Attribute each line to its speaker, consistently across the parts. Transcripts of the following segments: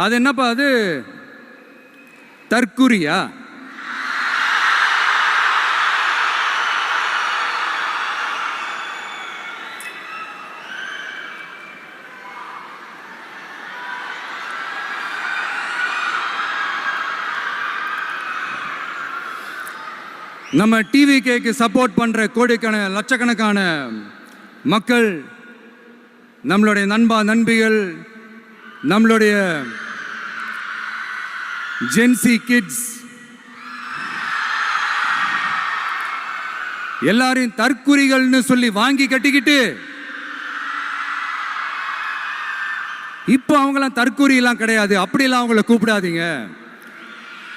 Speaker 1: அது என்னப்பா அது தற்குறியா? நம்ம டிவிகேக்கு சப்போர்ட் பண்ற கோடிக்கணக்கான லட்சக்கணக்கான மக்கள், நம்மளுடைய நண்பிகள், நம்மளுடைய ஜென்சி கிட்ஸ் எல்லாரையும் தற்குறிகள்னு சொல்லி வாங்கி கட்டிக்கிட்டு இப்போ அவங்களாம் தற்குறியெல்லாம் கிடையாது, அப்படிலாம் அவங்கள கூப்பிடாதீங்க,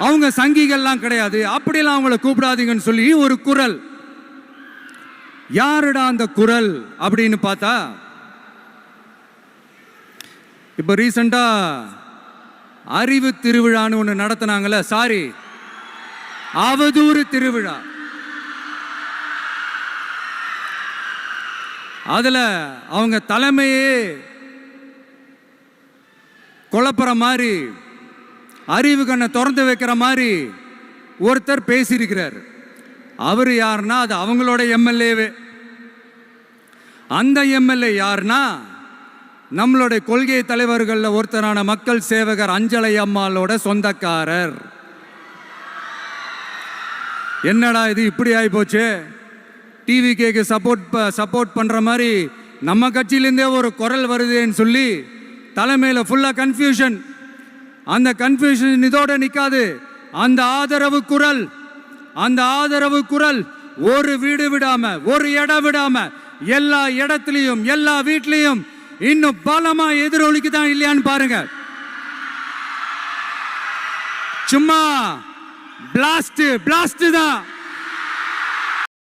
Speaker 1: அவங்க சங்கிகள்லாம் கிடையாது, அப்படிலாம் அவங்கள கூப்பிடாதீங்கன்னு சொல்லி ஒரு குரல். யாருடா அந்த குரல் அப்படின்னு பார்த்தா, இப்போ ரீசண்டா அறிவு திருவிழான்னு ஒன்று நடத்தினாங்கல்ல, சாரி அவதூறு திருவிழா. அதுல அவங்க தலைமையே குழப்புற மாதிரி, அறிவு கண்ணை திறந்து வைக்கிற மாதிரி ஒருத்தர் பேசியிருக்கிறார். அவர் யாருன்னா அது அவங்களோட எம்எல்ஏவே. அந்த எம்எல்ஏ யாருன்னா நம்மளுடைய கொள்கை தலைவர்களில் ஒருத்தரான மக்கள் சேவகர் அஞ்சலை அம்மாளோட சொந்தக்காரர். என்னடா இது இப்படி ஆகி போச்சு? டிவிகேக்கு சப்போர்ட் பண்ற மாதிரி நம்ம கட்சியிலேருந்தே ஒரு குரல் வருதுன்னு சொல்லி தலைமையில் ஃபுல்லாக கன்ஃபியூஷன். அந்த கன்ஃபியூஷன் இதோட நிற்காது. அந்த ஆதரவு குரல் ஒரு வீடு விடாம, ஒரு இடம் விடாம, எல்லா இடத்துலையும், எல்லா வீட்லையும் இன்னும் பலமா எதிரொலிக்கு தான் இல்லையான்னு பாருங்க. சும்மா பிளாஸ்ட் தான்.